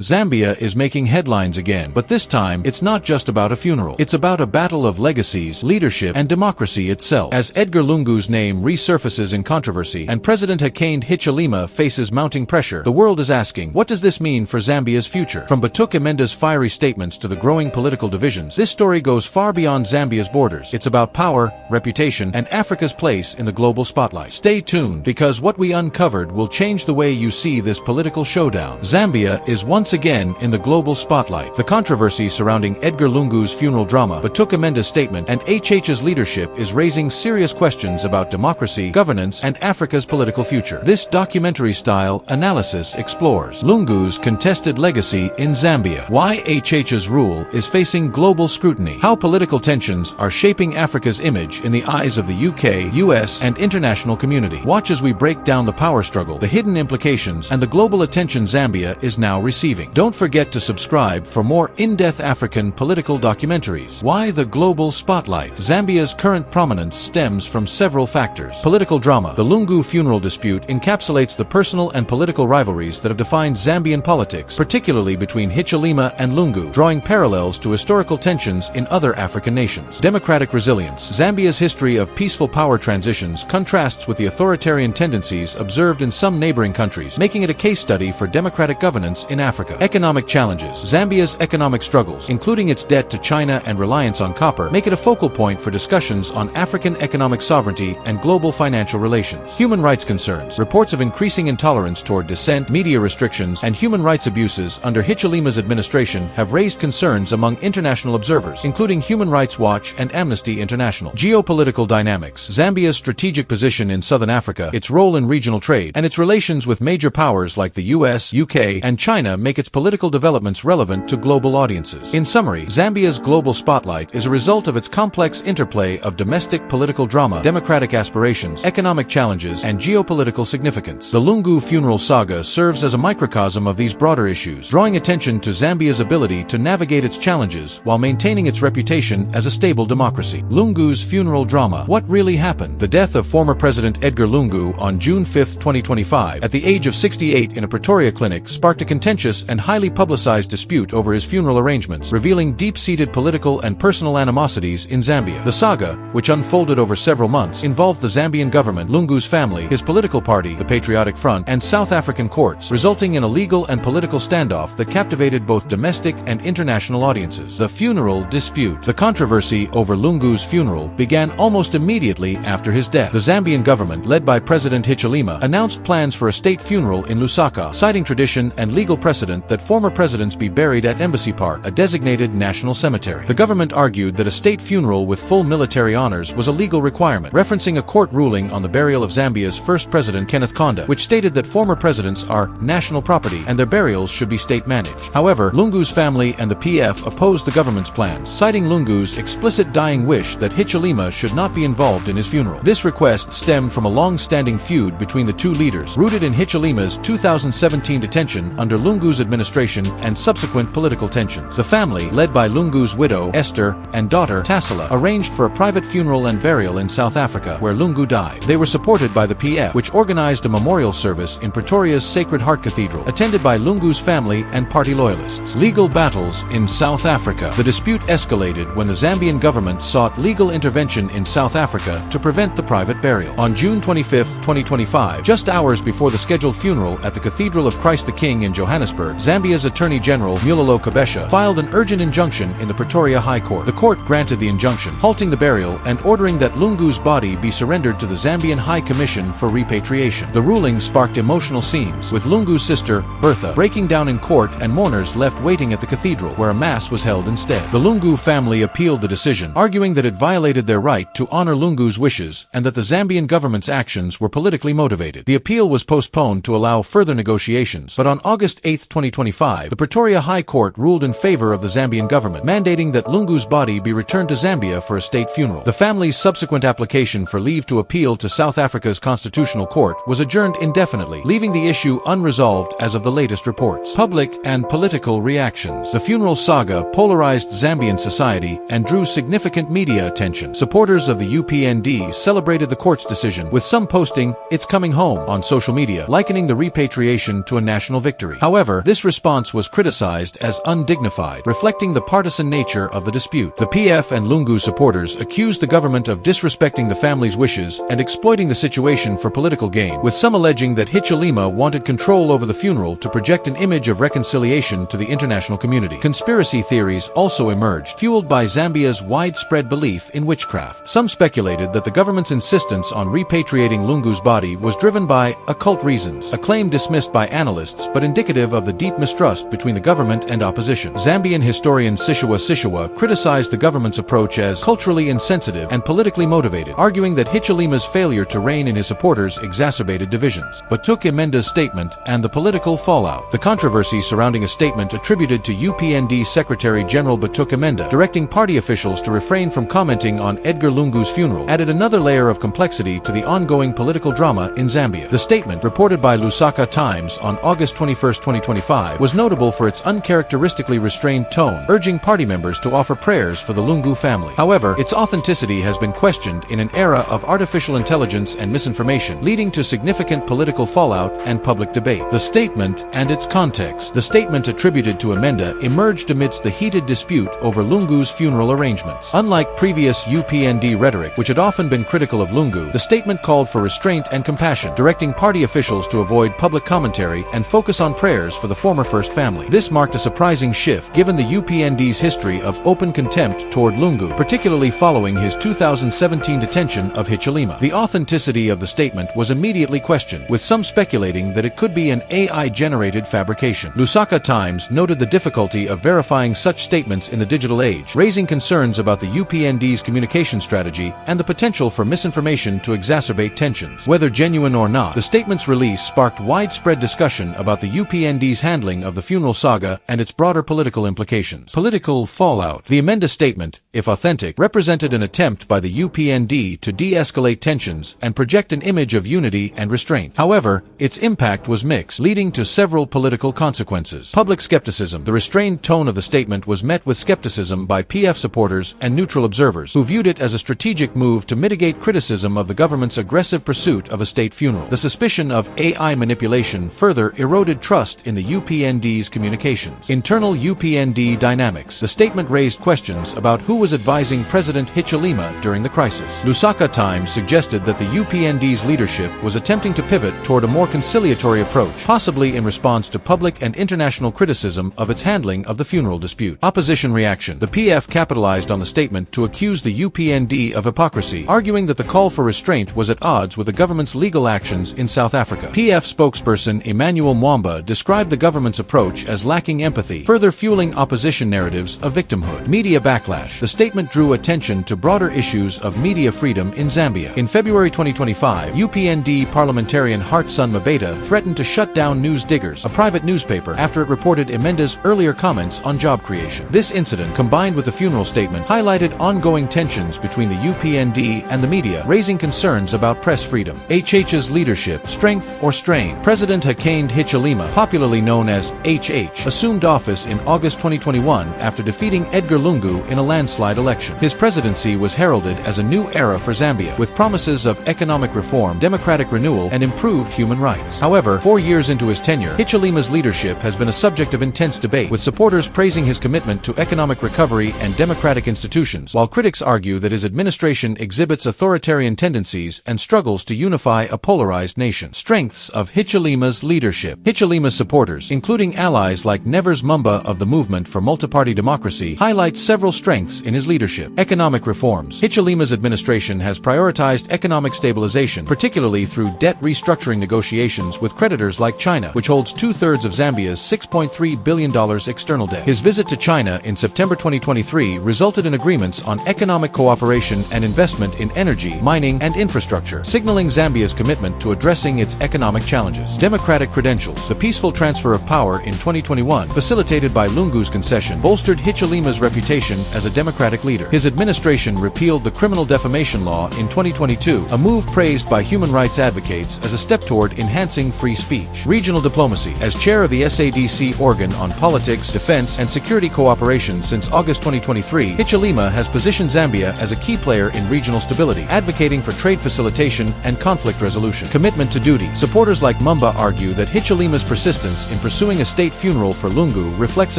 Zambia is making headlines again, but this time, it's not just about a funeral. It's about a battle of legacies, leadership, and democracy itself. As Edgar Lungu's name resurfaces in controversy, and President Hakainde Hichilema faces mounting pressure, the world is asking, what does this mean for Zambia's future? From Batuke Imenda's fiery statements to the growing political divisions, this story goes far beyond Zambia's borders. It's about power, reputation, and Africa's place in the global spotlight. Stay tuned, because what we uncovered will change the way you see this political showdown. Zambia is once again in the global spotlight. The controversy surrounding Edgar Lungu's funeral drama, Batuke Imenda's statement, and HH's leadership is raising serious questions about democracy, governance, and Africa's political future. This documentary-style analysis explores Lungu's contested legacy in Zambia, why HH's rule is facing global scrutiny, how political tensions are shaping Africa's image in the eyes of the UK, US, and international community. Watch as we break down the power struggle, the hidden implications, and the global attention Zambia is now receiving. Don't forget to subscribe for more in-depth African political documentaries. Why the global spotlight? Zambia's current prominence stems from several factors. Political drama. The Lungu funeral dispute encapsulates the personal and political rivalries that have defined Zambian politics, particularly between Hichilema and Lungu, drawing parallels to historical tensions in other African nations. Democratic resilience. Zambia's history of peaceful power transitions contrasts with the authoritarian tendencies observed in some neighboring countries, making it a case study for democratic governance in Africa. Economic challenges. Zambia's economic struggles, including its debt to China and reliance on copper, make it a focal point for discussions on African economic sovereignty and global financial relations. Human rights concerns. Reports of increasing intolerance toward dissent, media restrictions, and human rights abuses under Hichilema's administration have raised concerns among international observers, including Human Rights Watch and Amnesty International. Geopolitical dynamics. Zambia's strategic position in southern Africa, its role in regional trade, and its relations with major powers like the US, UK, and China make its political developments relevant to global audiences. In summary, Zambia's global spotlight is a result of its complex interplay of domestic political drama, democratic aspirations, economic challenges, and geopolitical significance. The Lungu funeral saga serves as a microcosm of these broader issues, drawing attention to Zambia's ability to navigate its challenges while maintaining its reputation as a stable democracy. Lungu's funeral drama. What really happened? The death of former President Edgar Lungu on June 5, 2025, at the age of 68 in a Pretoria clinic sparked a contentious and highly publicized dispute over his funeral arrangements, revealing deep-seated political and personal animosities in Zambia. The saga, which unfolded over several months, involved the Zambian government, Lungu's family, his political party, the Patriotic Front, and South African courts, resulting in a legal and political standoff that captivated both domestic and international audiences. The funeral dispute. The controversy over Lungu's funeral began almost immediately after his death. The Zambian government, led by President Hichilema, announced plans for a state funeral in Lusaka, citing tradition and legal precedent that former presidents be buried at Embassy Park, a designated national cemetery. The government argued that a state funeral with full military honors was a legal requirement, referencing a court ruling on the burial of Zambia's first president Kenneth Kaunda, which stated that former presidents are national property and their burials should be state-managed. However, Lungu's family and the PF opposed the government's plans, citing Lungu's explicit dying wish that Hichilema should not be involved in his funeral. This request stemmed from a long-standing feud between the two leaders, rooted in Hichilema's 2017 detention under Lungu's administration and subsequent political tensions. The family, led by Lungu's widow, Esther, and daughter, Tassila, arranged for a private funeral and burial in South Africa, where Lungu died. They were supported by the PF, which organized a memorial service in Pretoria's Sacred Heart Cathedral, attended by Lungu's family and party loyalists. Legal battles in South Africa. The dispute escalated when the Zambian government sought legal intervention in South Africa to prevent the private burial. On June 25, 2025, just hours before the scheduled funeral at the Cathedral of Christ the King in Johannesburg, Zambia's Attorney General Mulalo Kabesha filed an urgent injunction in the Pretoria High Court. The court granted the injunction, halting the burial and ordering that Lungu's body be surrendered to the Zambian High Commission for Repatriation. The ruling sparked emotional scenes, with Lungu's sister, Bertha, breaking down in court and mourners left waiting at the cathedral, where a mass was held instead. The Lungu family appealed the decision, arguing that it violated their right to honor Lungu's wishes and that the Zambian government's actions were politically motivated. The appeal was postponed to allow further negotiations, but on August 8, 2025, the Pretoria High Court ruled in favor of the Zambian government, mandating that Lungu's body be returned to Zambia for a state funeral. The family's subsequent application for leave to appeal to South Africa's Constitutional Court was adjourned indefinitely, leaving the issue unresolved as of the latest reports. Public and political reactions. The funeral saga polarized Zambian society and drew significant media attention. Supporters of the UPND celebrated the court's decision, with some posting, "It's coming home," on social media, likening the repatriation to a national victory. However, This response was criticized as undignified, reflecting the partisan nature of the dispute. The PF and Lungu supporters accused the government of disrespecting the family's wishes and exploiting the situation for political gain, with some alleging that Hichilema wanted control over the funeral to project an image of reconciliation to the international community. Conspiracy theories also emerged, fueled by Zambia's widespread belief in witchcraft. Some speculated that the government's insistence on repatriating Lungu's body was driven by occult reasons, a claim dismissed by analysts but indicative of the deep mistrust between the government and opposition. Zambian historian Sishiwa criticized the government's approach as culturally insensitive and politically motivated, arguing that Hichilema's failure to rein in his supporters exacerbated divisions. Batuke Imenda's statement and the political fallout. The controversy surrounding a statement attributed to UPND Secretary General Batuke Imenda, directing party officials to refrain from commenting on Edgar Lungu's funeral, added another layer of complexity to the ongoing political drama in Zambia. The statement, reported by Lusaka Times on August 21, 2025, was notable for its uncharacteristically restrained tone, urging party members to offer prayers for the Lungu family. However, its authenticity has been questioned in an era of artificial intelligence and misinformation, leading to significant political fallout and public debate. The statement and its context. The statement attributed to Imenda emerged amidst the heated dispute over Lungu's funeral arrangements. Unlike previous UPND rhetoric, which had often been critical of Lungu, the statement called for restraint and compassion, directing party officials to avoid public commentary and focus on prayers for the former first family. This marked a surprising shift, given the UPND's history of open contempt toward Lungu, particularly following his 2017 detention of Hichilema. The authenticity of the statement was immediately questioned, with some speculating that it could be an AI-generated fabrication. Lusaka Times noted the difficulty of verifying such statements in the digital age, raising concerns about the UPND's communication strategy and the potential for misinformation to exacerbate tensions. Whether genuine or not, the statement's release sparked widespread discussion about the UPND's handling of the funeral saga and its broader political implications. Political fallout. The Imenda statement, if authentic, represented an attempt by the UPND to de-escalate tensions and project an image of unity and restraint. However, its impact was mixed, leading to several political consequences. Public skepticism. The restrained tone of the statement was met with skepticism by PF supporters and neutral observers, who viewed it as a strategic move to mitigate criticism of the government's aggressive pursuit of a state funeral. The suspicion of AI manipulation further eroded trust in the UPND's communications. Internal UPND dynamics. The statement raised questions about who was advising President Hichilema during the crisis. Lusaka Times suggested that the UPND's leadership was attempting to pivot toward a more conciliatory approach, possibly in response to public and international criticism of its handling of the funeral dispute. Opposition reaction. The PF capitalized on the statement to accuse the UPND of hypocrisy, arguing that the call for restraint was at odds with the government's legal actions in South Africa. PF spokesperson Emmanuel Mwamba described the government's approach as lacking empathy, further fueling opposition narratives of victimhood. Media backlash. The statement drew attention to broader issues of media freedom in Zambia. In February 2025, UPND parliamentarian Hartson Mabeta threatened to shut down News Diggers, a private newspaper, after it reported Imenda's earlier comments on job creation. This incident, combined with the funeral statement, highlighted ongoing tensions between the UPND and the media, raising concerns about press freedom. HH's leadership, strength or strain. President Hakainde Hichilema, popularly known as HH, assumed office in August 2021 after defeating Edgar Lungu in a landslide election. His presidency was heralded as a new era for Zambia, with promises of economic reform, democratic renewal, and improved human rights. However, 4 years into his tenure, Hichilema's leadership has been a subject of intense debate, with supporters praising his commitment to economic recovery and democratic institutions, while critics argue that his administration exhibits authoritarian tendencies and struggles to unify a polarized nation. Strengths of Hichilema's leadership. Hichilema's supporters, including allies like Nevers Mumba of the Movement for Multi-Party Democracy, highlight several strengths in his leadership. Economic reforms. Hichilema's administration has prioritized economic stabilization, particularly through debt restructuring negotiations with creditors like China, which holds 2/3 of Zambia's $6.3 billion external debt. His visit to China in September 2023 resulted in agreements on economic cooperation and investment in energy, mining, and infrastructure, signaling Zambia's commitment to addressing its economic challenges. Democratic credentials. The peaceful transfer of power in 2021, facilitated by Lungu's concession, bolstered Hichilema's reputation as a democratic leader. His administration repealed the criminal defamation law in 2022, a move praised by human rights advocates as a step toward enhancing free speech. Regional diplomacy. As chair of the SADC organ on politics, defense, and security cooperation since August 2023, Hichilema has positioned Zambia as a key player in regional stability, advocating for trade facilitation and conflict resolution. Commitment to duty. Supporters like Mumba argue that Hichilema's persistence in in pursuing a state funeral for Lungu reflects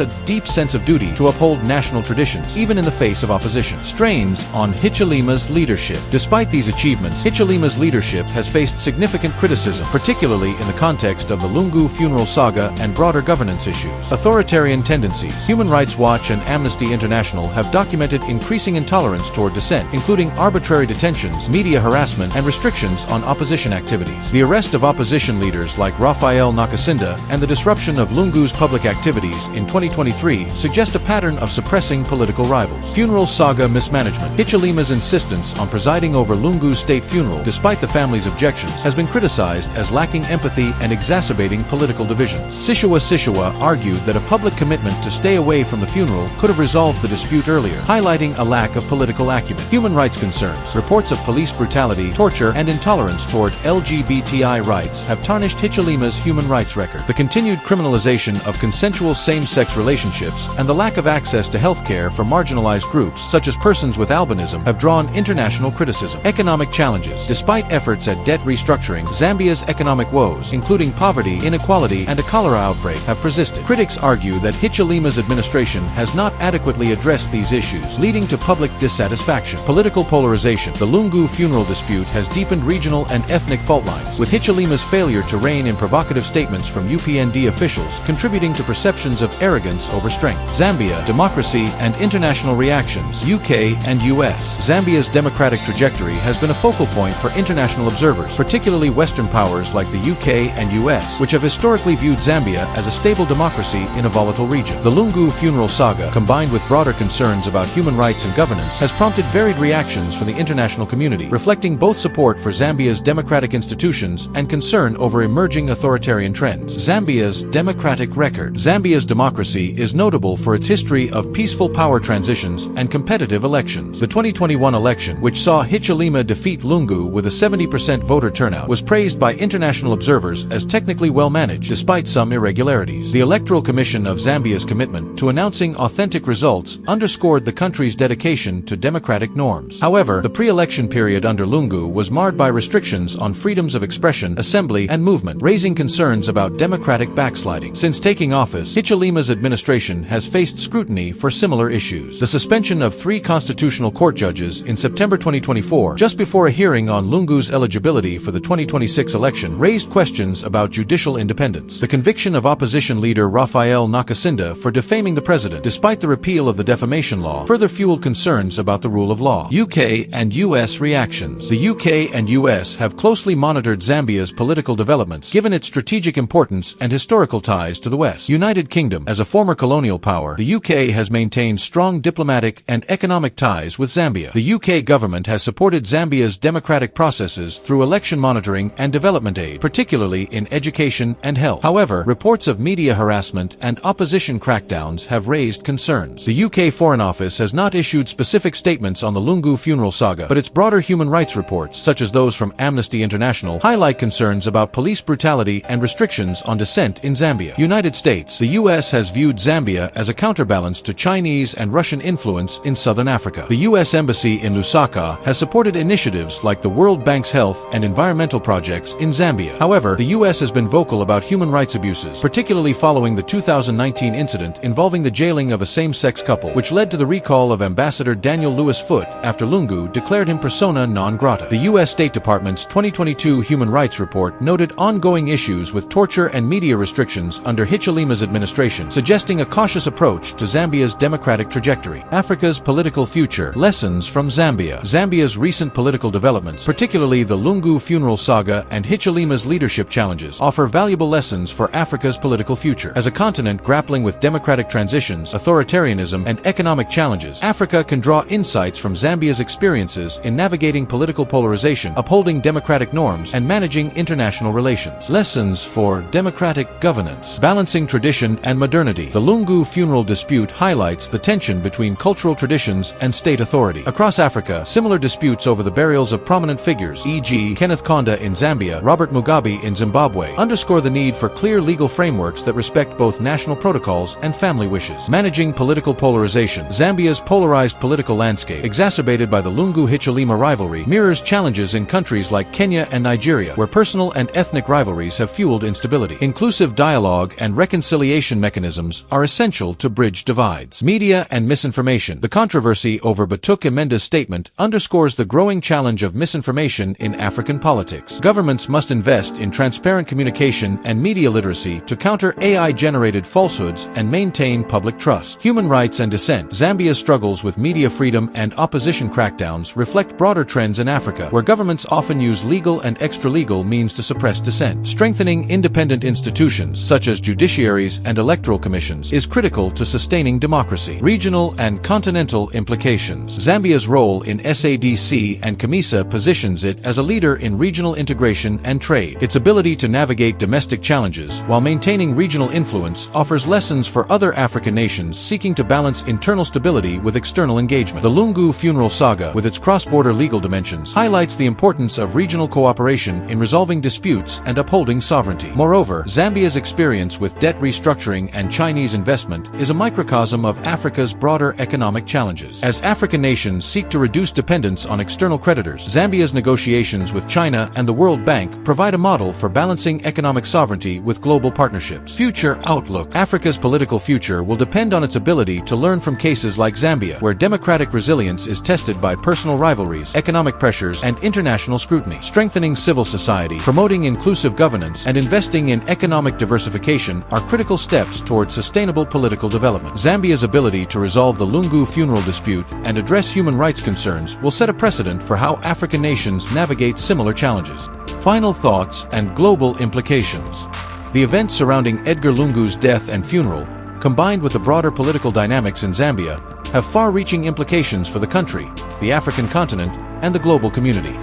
a deep sense of duty to uphold national traditions, even in the face of opposition. Strains on Hichilema's leadership. Despite these achievements, Hichilema's leadership has faced significant criticism, particularly in the context of the Lungu funeral saga and broader governance issues. Authoritarian tendencies. Human Rights Watch and Amnesty International have documented increasing intolerance toward dissent, including arbitrary detentions, media harassment, and restrictions on opposition activities. The arrest of opposition leaders like Raphael Nakasinda and the disruption of Lungu's public activities in 2023 suggest a pattern of suppressing political rivals. Funeral saga mismanagement. Hichilema's insistence on presiding over Lungu's state funeral, despite the family's objections, has been criticized as lacking empathy and exacerbating political divisions. Sishiwa argued that a public commitment to stay away from the funeral could have resolved the dispute earlier, highlighting a lack of political acumen. Human rights concerns. Reports of police brutality, torture, and intolerance toward LGBTI rights have tarnished Hichilema's human rights record. The continued criminalization of consensual same-sex relationships and the lack of access to health care for marginalized groups such as persons with albinism have drawn international criticism. Economic challenges. Despite efforts at debt restructuring, Zambia's economic woes, including poverty, inequality, and a cholera outbreak, have persisted. Critics argue that Hichilema's administration has not adequately addressed these issues, leading to public dissatisfaction. Political polarization. The Lungu funeral dispute has deepened regional and ethnic fault lines, with Hichilema's failure to rein in provocative statements from UPND officials contributing to perceptions of arrogance over strength. Zambia, democracy and international reactions. UK and US. Zambia's democratic trajectory has been a focal point for international observers, particularly Western powers like the UK and US, which have historically viewed Zambia as a stable democracy in a volatile region. The Lungu funeral saga, combined with broader concerns about human rights and governance, has prompted varied reactions from the international community, reflecting both support for Zambia's democratic institutions and concern over emerging authoritarian trends. Zambia's democratic record. Zambia's democracy is notable for its history of peaceful power transitions and competitive elections. The 2021 election, which saw Hichilema defeat Lungu with a 70% voter turnout, was praised by international observers as technically well managed despite some irregularities. The Electoral Commission of Zambia's commitment to announcing authentic results underscored the country's dedication to democratic norms. However, the pre-election period under Lungu was marred by restrictions on freedoms of expression, assembly, and movement, raising concerns about democratic backsliding. Since taking office, Hichilema's administration has faced scrutiny for similar issues. The suspension of 3 constitutional court judges in September 2024, just before a hearing on Lungu's eligibility for the 2026 election, raised questions about judicial independence. The conviction of opposition leader Raphael Nakasinda for defaming the president, despite the repeal of the defamation law, further fueled concerns about the rule of law. UK and US reactions. The UK and US have closely monitored Zambia's political developments, given its strategic importance and historical ties to the West. United Kingdom. As a former colonial power, the UK has maintained strong diplomatic and economic ties with Zambia. The UK government has supported Zambia's democratic processes through election monitoring and development aid, particularly in education and health. However, reports of media harassment and opposition crackdowns have raised concerns. The UK Foreign Office has not issued specific statements on the Lungu funeral saga, but its broader human rights reports, such as those from Amnesty International, highlight concerns about police brutality and restrictions on dissent in Zambia. United States. The US has viewed Zambia as a counterbalance to Chinese and Russian influence in southern Africa. The US Embassy in Lusaka has supported initiatives like the World Bank's health and environmental projects in Zambia. However, the US has been vocal about human rights abuses, particularly following the 2019 incident involving the jailing of a same-sex couple, which led to the recall of Ambassador Daniel Lewis Foote after Lungu declared him persona non grata. The US State Department's 2022 Human Rights Report noted ongoing issues with torture and media restrictions under Hichilema's administration, suggesting a cautious approach to Zambia's democratic trajectory. Africa's political future. Lessons from Zambia. Zambia's recent political developments, particularly the Lungu funeral saga and Hichilema's leadership challenges, offer valuable lessons for Africa's political future. As a continent grappling with democratic transitions, authoritarianism, and economic challenges, Africa can draw insights from Zambia's experiences in navigating political polarization, upholding democratic norms, and managing international relations. Lessons for democratic governance. Balancing tradition and modernity. The Lungu funeral dispute highlights the tension between cultural traditions and state authority. Across Africa, similar disputes over the burials of prominent figures, e.g. Kenneth Kaunda in Zambia, Robert Mugabe in Zimbabwe, underscore the need for clear legal frameworks that respect both national protocols and family wishes. Managing political polarization. Zambia's polarized political landscape, exacerbated by the Lungu-Hichilema rivalry, mirrors challenges in countries like Kenya and Nigeria, where personal and ethnic rivalries have fueled instability. Inclusive inclusive dialogue and reconciliation mechanisms are essential to bridge divides. Media and misinformation. The controversy over Batuke Imenda's statement underscores the growing challenge of misinformation in African politics. Governments must invest in transparent communication and media literacy to counter AI-generated falsehoods and maintain public trust. Human rights and dissent. Zambia's struggles with media freedom and opposition crackdowns reflect broader trends in Africa, where governments often use legal and extra-legal means to suppress dissent. Strengthening independent institutions, such as judiciaries and electoral commissions, is critical to sustaining democracy. Regional and continental implications. Zambia's role in SADC and COMESA positions it as a leader in regional integration and trade. Its ability to navigate domestic challenges while maintaining regional influence offers lessons for other African nations seeking to balance internal stability with external engagement. The Lungu funeral saga, with its cross-border legal dimensions, highlights the importance of regional cooperation in resolving disputes and upholding sovereignty. Moreover, Zambia's experience with debt restructuring and Chinese investment is a microcosm of Africa's broader economic challenges. As African nations seek to reduce dependence on external creditors, Zambia's negotiations with China and the World Bank provide a model for balancing economic sovereignty with global partnerships. Future outlook. Africa's political future will depend on its ability to learn from cases like Zambia, where democratic resilience is tested by personal rivalries, economic pressures, and international scrutiny. Strengthening civil society, promoting inclusive governance, and investing in economic diversification are critical steps toward sustainable political development. Zambia's ability to resolve the Lungu funeral dispute and address human rights concerns will set a precedent for how African nations navigate similar challenges. Final thoughts and global implications. The events surrounding Edgar Lungu's death and funeral, combined with the broader political dynamics in Zambia, have far-reaching implications for the country, the African continent, and the global community.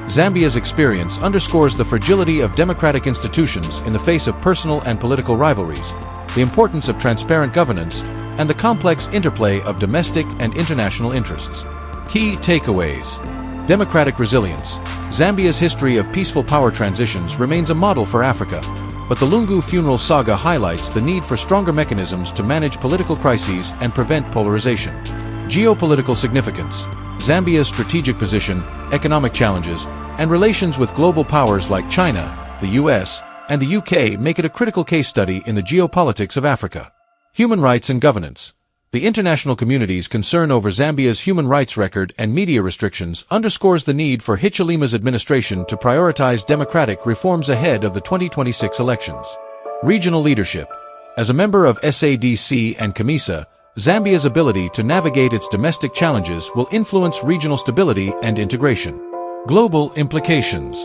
Zambia's experience underscores the fragility of democratic institutions in the face of personal and political rivalries, the importance of transparent governance, and the complex interplay of domestic and international interests. Key takeaways. Democratic resilience. Zambia's history of peaceful power transitions remains a model for Africa, but the Lungu funeral saga highlights the need for stronger mechanisms to manage political crises and prevent polarization. Geopolitical significance. Zambia's strategic position, economic challenges, and relations with global powers like China, the US, and the UK make it a critical case study in the geopolitics of Africa. Human rights and governance. The international community's concern over Zambia's human rights record and media restrictions underscores the need for Hichilema's administration to prioritize democratic reforms ahead of the 2026 elections. Regional leadership. As a member of SADC and COMESA, Zambia's ability to navigate its domestic challenges will influence regional stability and integration. Global implications.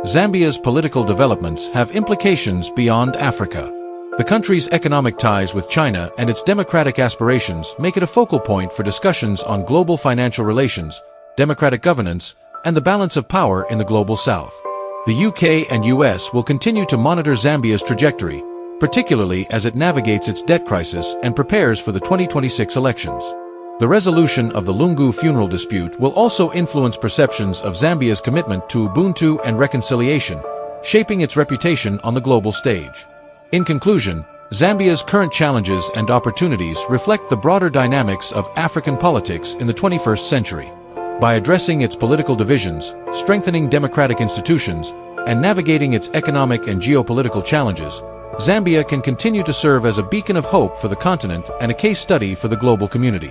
Zambia's political developments have implications beyond Africa. The country's economic ties with China and its democratic aspirations make it a focal point for discussions on global financial relations, democratic governance, and the balance of power in the global south. The UK and US will continue to monitor Zambia's trajectory, particularly as it navigates its debt crisis and prepares for the 2026 elections. The resolution of the Lungu funeral dispute will also influence perceptions of Zambia's commitment to Ubuntu and reconciliation, shaping its reputation on the global stage. In conclusion, Zambia's current challenges and opportunities reflect the broader dynamics of African politics in the 21st century. By addressing its political divisions, strengthening democratic institutions, and navigating its economic and geopolitical challenges, Zambia can continue to serve as a beacon of hope for the continent and a case study for the global community.